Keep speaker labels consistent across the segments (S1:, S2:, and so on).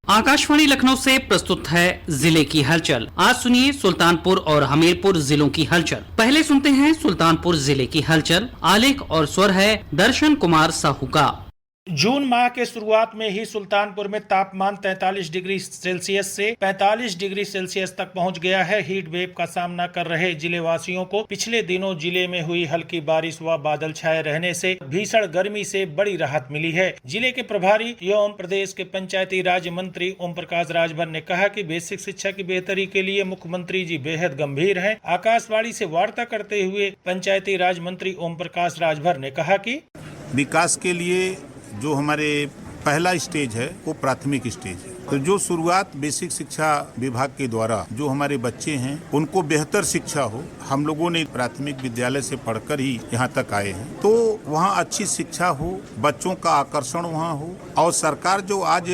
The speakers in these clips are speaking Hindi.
S1: आकाशवाणी लखनऊ से प्रस्तुत है जिले की हलचल। आज सुनिए सुल्तानपुर और हमीरपुर जिलों की हलचल। पहले सुनते हैं सुल्तानपुर जिले की हलचल। आलेख और स्वर है दर्शन कुमार साहू का।
S2: जून माह के शुरुआत में ही सुल्तानपुर में तापमान 43 डिग्री सेल्सियस से 45 डिग्री सेल्सियस तक पहुंच गया है। हीट वेव का सामना कर रहे जिले वासियों को पिछले दिनों जिले में हुई हल्की बारिश व बादल छाए रहने से भीषण गर्मी से बड़ी राहत मिली है। जिले के प्रभारी एवं प्रदेश के पंचायती राज मंत्री ओम प्रकाश राजभर ने कहा कि बेसिक शिक्षा की बेहतरी के लिए मुख्यमंत्री जी बेहद गंभीर हैं। आकाशवाणी से वार्ता करते हुए पंचायती राज मंत्री ओम प्रकाश राजभर ने कहा कि
S3: विकास के लिए जो हमारे पहला स्टेज है वो प्राथमिक स्टेज है। तो जो शुरुआत बेसिक शिक्षा विभाग के द्वारा जो हमारे बच्चे हैं उनको बेहतर शिक्षा हो, हम लोगों ने प्राथमिक विद्यालय से पढ़कर ही यहाँ तक आए हैं, तो वहाँ अच्छी शिक्षा हो, बच्चों का आकर्षण वहाँ हो। और सरकार जो आज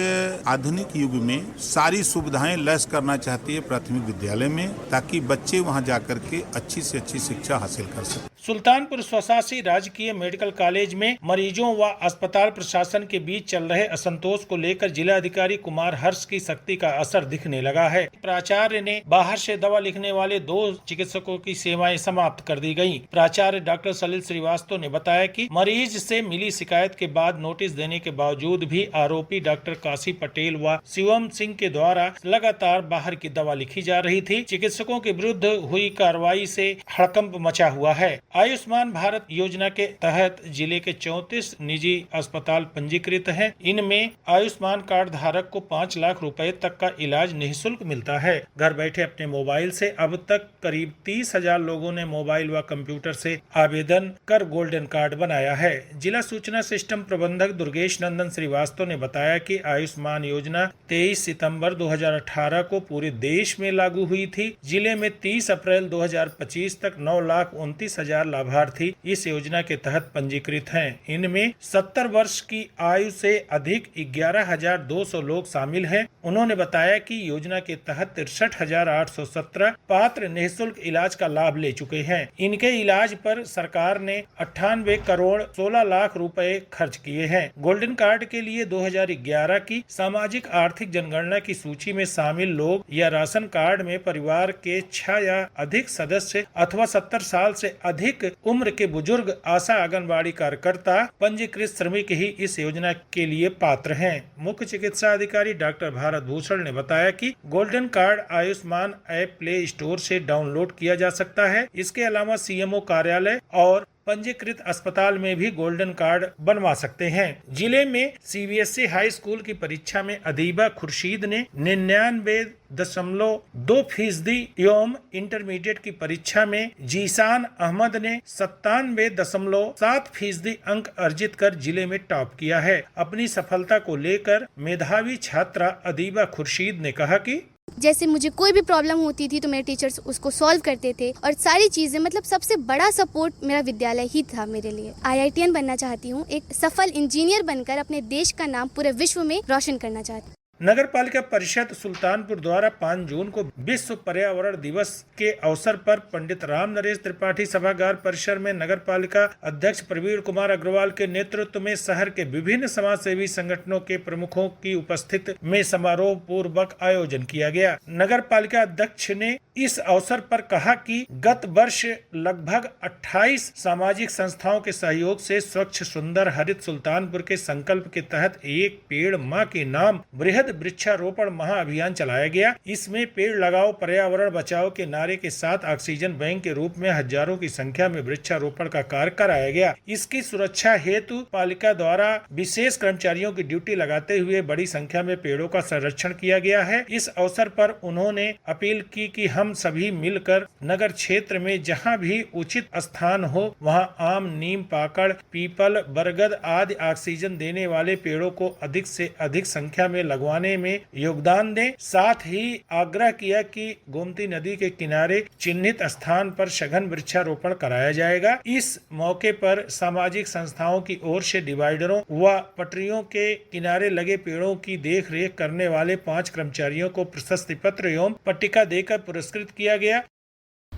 S3: आधुनिक युग में सारी सुविधाएं लैस करना चाहती है प्राथमिक विद्यालय में, ताकि बच्चे वहाँ जाकर के अच्छी से अच्छी शिक्षा हासिल कर सकें।
S2: सुल्तानपुर स्वशासी राजकीय मेडिकल कॉलेज में मरीजों व अस्पताल प्रशासन के बीच चल रहे असंतोष को लेकर जिला अधिकारी कुमार हर्ष की सख्ती का असर दिखने लगा है। प्राचार्य ने बाहर से दवा लिखने वाले 2 चिकित्सकों की सेवाएं समाप्त कर दी गयी। प्राचार्य डॉक्टर सलिल श्रीवास्तव ने बताया कि मरीज से मिली शिकायत के बाद नोटिस देने के बावजूद भी आरोपी डॉक्टर काशी पटेल व शिवम सिंह के द्वारा लगातार बाहर की दवा लिखी जा रही थी। चिकित्सकों के विरुद्ध हुई कार्रवाई से हड़कंप मचा हुआ है। आयुष्मान भारत योजना के तहत जिले के 34 निजी अस्पताल पंजीकृत हैं। इनमें आयुष्मान कार्ड धारक को 5 लाख रुपए तक का इलाज निःशुल्क मिलता है। घर बैठे अपने मोबाइल से अब तक करीब 30,000 लोगों ने मोबाइल व कंप्यूटर से आवेदन कर गोल्डन कार्ड बनाया है। जिला सूचना सिस्टम प्रबंधक दुर्गेश नंदन श्रीवास्तव ने बताया कि आयुष्मान योजना 23 सितंबर 2018 को पूरे देश में लागू हुई थी। जिले में 30 अप्रैल 2025 तक 9,29,000 लाभार्थी इस योजना के तहत पंजीकृत हैं। इनमें 70 वर्ष की आयु से अधिक 11,200 लोग शामिल हैं। उन्होंने बताया कि योजना के तहत 63,817 पात्र निःशुल्क इलाज का लाभ ले चुके हैं। इनके इलाज पर सरकार ने 98 करोड़ 16 लाख रुपए खर्च किए हैं। गोल्डन कार्ड के लिए 2011 की सामाजिक आर्थिक जनगणना की सूची में शामिल लोग या राशन कार्ड में परिवार के 6 या अधिक सदस्य अथवा 70 साल से अधिक उम्र के बुजुर्ग, आशा आंगनबाड़ी कार्यकर्ता, पंजीकृत श्रमिक ही इस योजना के लिए पात्र हैं। मुख्य चिकित्सा अधिकारी डॉक्टर भारत भूषण ने बताया कि golden card Ayushman app play store से डाउनलोड किया जा सकता है। इसके अलावा सीएमओ कार्यालय और पंजीकृत अस्पताल में भी गोल्डन कार्ड बनवा सकते हैं। जिले में सीबीएसई हाई स्कूल की परीक्षा में अदीबा खुर्शीद ने 99.2% एवं इंटरमीडिएट की परीक्षा में जीशान अहमद ने 97.7% अंक अर्जित कर जिले में टॉप किया है। अपनी सफलता को लेकर मेधावी छात्रा अदीबा खुर्शीद ने कहा कि
S4: जैसे मुझे कोई भी प्रॉब्लम होती थी तो मेरे टीचर्स उसको सॉल्व करते थे और सारी चीज़ें, मतलब सबसे बड़ा सपोर्ट मेरा विद्यालय ही था मेरे लिए। IITian बनना चाहती हूँ, एक सफल इंजीनियर बनकर अपने देश का नाम पूरे विश्व में रोशन करना चाहती हूँ।
S2: नगर पालिका परिषद सुल्तानपुर द्वारा 5 जून को विश्व पर्यावरण दिवस के अवसर पर पंडित राम नरेश त्रिपाठी सभागार परिसर में नगर पालिका अध्यक्ष प्रवीण कुमार अग्रवाल के नेतृत्व में शहर के विभिन्न समाज सेवी संगठनों के प्रमुखों की उपस्थिति में समारोह पूर्वक आयोजन किया गया। नगर पालिका अध्यक्ष ने इस अवसर पर कहा कि गत वर्ष लगभग 28 सामाजिक संस्थाओं के सहयोग से स्वच्छ सुंदर हरित सुल्तानपुर के संकल्प के तहत एक पेड़ माँ के नाम वृहद वृक्षारोपण महाअभियान चलाया गया। इसमें पेड़ लगाओ पर्यावरण बचाओ के नारे के साथ ऑक्सीजन बैंक के रूप में हजारों की संख्या में वृक्षारोपण का कार्य कराया गया। इसकी सुरक्षा हेतु पालिका द्वारा विशेष कर्मचारियों की ड्यूटी लगाते हुए बड़ी संख्या में पेड़ों का संरक्षण किया गया है। इस अवसर पर उन्होंने अपील की कि हम सभी मिलकर नगर क्षेत्र में जहां भी उचित स्थान हो वहां आम, नीम, पाकड़, पीपल, बरगद आदि ऑक्सीजन देने वाले पेड़ों को अधिक से अधिक संख्या में लगवाने में योगदान दें। साथ ही आग्रह किया कि गोमती नदी के किनारे चिन्हित स्थान पर सघन वृक्षारोपण कराया जाएगा। इस मौके पर सामाजिक संस्थाओं की ओर से डिवाइडरों व पटरियों के किनारे लगे पेड़ों की देख रेख करने वाले 5 कर्मचारियों को प्रशस्ति पत्र एवं पट्टिका देकर पुरस्कृत किया गया।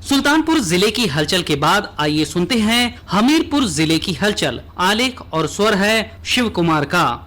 S1: सुल्तानपुर जिले की हलचल के बाद आइए सुनते हैं हमीरपुर जिले की हलचल। आलेख और स्वर है शिव कुमार का।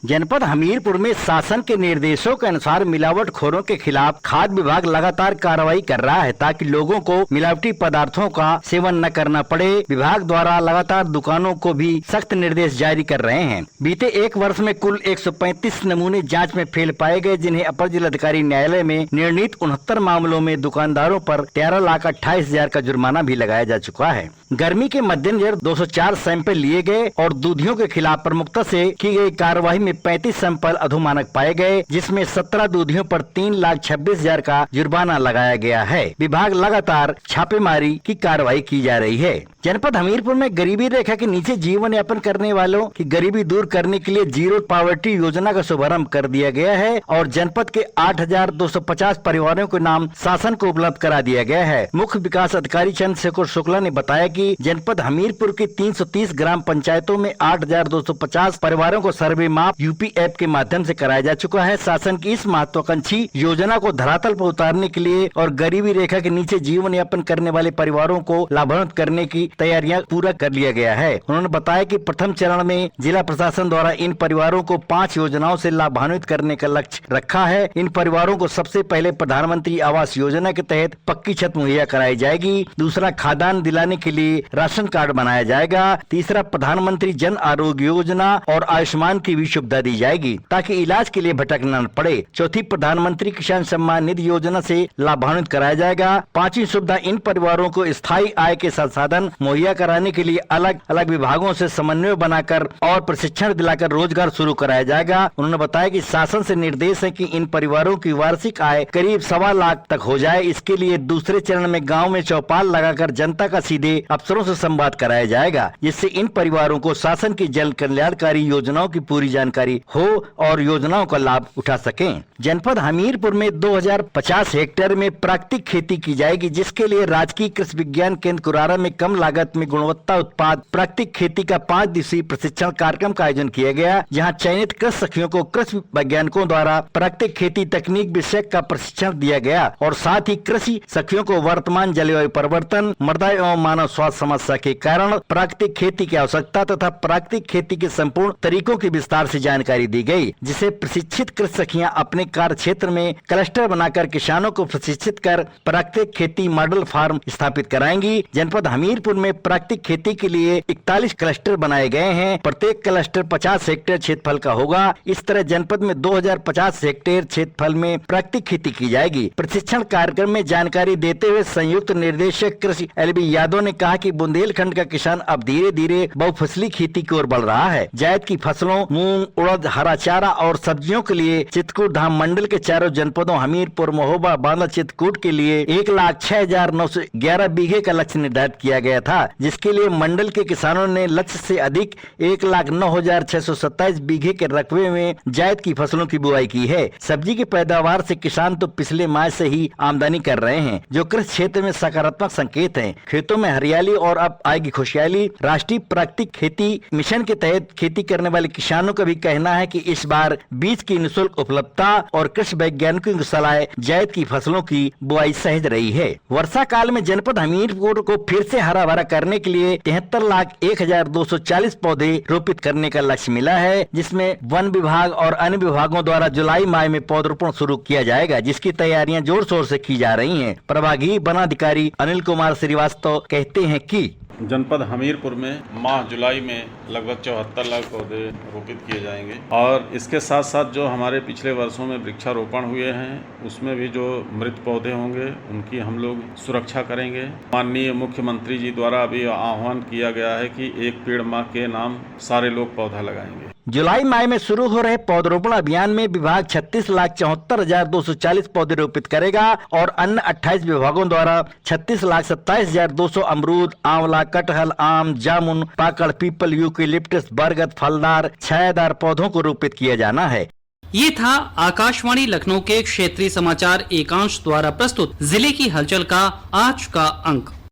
S5: जनपद हमीरपुर में शासन के निर्देशों के अनुसार मिलावटखोरों के खिलाफ खाद्य विभाग लगातार कार्रवाई कर रहा है ताकि लोगों को मिलावटी पदार्थों का सेवन न करना पड़े। विभाग द्वारा लगातार दुकानों को भी सख्त निर्देश जारी कर रहे हैं। बीते एक वर्ष में कुल 135 नमूने जांच में फेल पाए गए, जिन्हें अपर जिलाधिकारी न्यायालय में निर्णीत 69 मामलों में दुकानदारों पर 13,28,000 का जुर्माना भी लगाया जा चुका है। गर्मी के मद्देनजर 204 सैंपल लिए गए और दूधियों के खिलाफ प्रमुखता से की गई कार्रवाई में 35 सैंपल अधोमानक पाए गए, जिसमें 17 दूधियों पर 3,26,000 का जुर्माना लगाया गया है। विभाग लगातार छापेमारी की कार्रवाई की जा रही है। जनपद हमीरपुर में गरीबी रेखा के नीचे जीवन यापन करने वालों की गरीबी दूर करने के लिए जीरो पॉवर्टी योजना का शुभारंभ कर दिया गया है और जनपद के 8,250 परिवारों के नाम शासन को उपलब्ध करा दिया गया है। मुख्य विकास अधिकारी चंद्रशेखर शुक्ला ने बताया कि जनपद हमीरपुर की 330 ग्राम पंचायतों में 8,250 परिवारों को सर्वे माप यूपी ऐप के माध्यम से कराया जा चुका है। शासन की इस महत्वाकांक्षी योजना को धरातल पर उतारने के लिए और गरीबी रेखा के नीचे जीवन यापन करने वाले परिवारों को लाभान्वित करने की तैयारियां पूरा कर लिया गया है। उन्होंने बताया कि प्रथम चरण में जिला प्रशासन द्वारा इन परिवारों को 5 योजनाओं से लाभान्वित करने का लक्ष्य रखा है। इन परिवारों को सबसे पहले प्रधानमंत्री आवास योजना के तहत पक्की छत मुहैया कराई जाएगी। दूसरा, खाद्यान्न दिलाने के लिए राशन कार्ड बनाया जाएगा। तीसरा, प्रधानमंत्री जन आरोग्य योजना और आयुष्मान की भी सुविधा दी जाएगी ताकि इलाज के लिए भटकना न पड़े। चौथी, प्रधानमंत्री किसान सम्मान निधि योजना से लाभान्वित कराया जाएगा। पांचवी सुविधा, इन परिवारों को स्थायी आय के संसाधन मुहैया कराने के लिए अलग अलग विभागों से समन्वय बनाकर और प्रशिक्षण दिलाकर रोजगार शुरू कराया जाएगा। उन्होंने बताया कि शासन से निर्देश है कि इन परिवारों की वार्षिक आय करीब 1.25 लाख तक हो जाए। इसके लिए दूसरे चरण में गांव में चौपाल लगाकर जनता का सीधे अफसरों से संवाद कराया जाएगा, जिससे इन परिवारों को शासन की जन कल्याणकारी योजनाओं की पूरी जानकारी हो और योजनाओं का लाभ उठा सकें। जनपद हमीरपुर में 2050 हेक्टेयर में प्राकृतिक खेती की जाएगी, जिसके लिए राजकीय कृषि विज्ञान केंद्र कुरारा में कम लागत में गुणवत्ता उत्पाद प्राकृतिक खेती का 5 दिवसीय प्रशिक्षण कार्यक्रम का आयोजन किया गया, जहां चयनित कृषि सखियों को कृषि वैज्ञानिकों द्वारा प्राकृतिक खेती तकनीक विषय का प्रशिक्षण दिया गया और साथ ही कृषि सखियों को वर्तमान जलवायु परिवर्तन, मृदा एवं मानव स्वास्थ्य समस्या के कारण प्राकृतिक खेती की आवश्यकता तथा प्राकृतिक खेती के संपूर्ण तरीकों की विस्तार से जानकारी दी गई, जिसे प्रशिक्षित कृषि सखियां अपने कार्य क्षेत्र में क्लस्टर बनाकर किसानों को प्रशिक्षित कर प्राकृतिक खेती मॉडल फार्म स्थापित कराएंगी। जनपद हमीरपुर में प्राकृतिक खेती के लिए 41 क्लस्टर बनाए गए हैं। प्रत्येक क्लस्टर 50 हेक्टेयर क्षेत्रफल का होगा। इस तरह जनपद में 2050 हेक्टेयर क्षेत्रफल में प्राकृतिक खेती की जाएगी। प्रशिक्षण कार्यक्रम में जानकारी देते हुए संयुक्त निर्देशक कृषि LB यादव ने कहा कि बुंदेलखंड का किसान अब धीरे धीरे बहुफसली खेती की ओर बढ़ रहा है। जायद की फसलों मूंग, उड़द, हरा चारा और सब्जियों के लिए चित्रकूट धाम मंडल के चारों जनपदों हमीरपुर, महोबा, बांदा, चित्रकूट के लिए 1,06,911 बीघे का लक्ष्य निर्धारित किया गया था, जिसके लिए मंडल के किसानों ने लक्ष्य से अधिक 1,09,627 बीघे के रकबे में जायद की फसलों की बुआई की है। सब्जी की पैदावार से किसान तो पिछले माह से ही आमदनी कर रहे हैं, जो कृषि क्षेत्र में सकारात्मक संकेत हैं। खेतों में हरियाली और अब आएगी खुशहाली। राष्ट्रीय प्राकृतिक खेती मिशन के तहत खेती करने वाले किसानों का भी कहना है कि इस बार बीज की निःशुल्क उपलब्धता और कृषि वैज्ञानिकों की सलाह जायद की फसलों की बुआई सहज रही है। वर्षा काल में जनपद हमीरपुर को फिर से हरा भरा करने के लिए 73,01,240 पौधे रोपित करने का लक्ष्य मिला है, जिसमें वन विभाग और अन्य विभागों द्वारा जुलाई माह में पौधरोपण शुरू किया जाएगा, जिसकी तैयारियां जोर शोर से की जा रही हैं। प्रभागीय वनाधिकारी अनिल कुमार श्रीवास्तव कहते हैं कि
S6: जनपद हमीरपुर में माह जुलाई में लगभग 74 लाख पौधे रोपित किए जाएंगे और इसके साथ साथ जो हमारे पिछले वर्षों में वृक्षारोपण हुए हैं उसमें भी जो मृत पौधे होंगे उनकी हम लोग सुरक्षा करेंगे। माननीय मुख्यमंत्री जी द्वारा अभी आह्वान किया गया है कि एक पेड़ माँ के नाम सारे लोग पौधा लगाएंगे।
S5: जुलाई माह में शुरू हो रहे पौधरोपण अभियान में विभाग 36,74,240 पौधे रोपित करेगा और अन्य 28 विभागों द्वारा 36,27,200 अमरूद, आंवला, कटहल, आम, जामुन, पाकड़, पीपल, यूकेलिप्टस, बरगद, फलदार, छायादार पौधों को रोपित किया जाना है।
S1: ये था आकाशवाणी लखनऊ के क्षेत्रीय समाचार एकांश द्वारा प्रस्तुत जिले की हलचल का आज का अंक।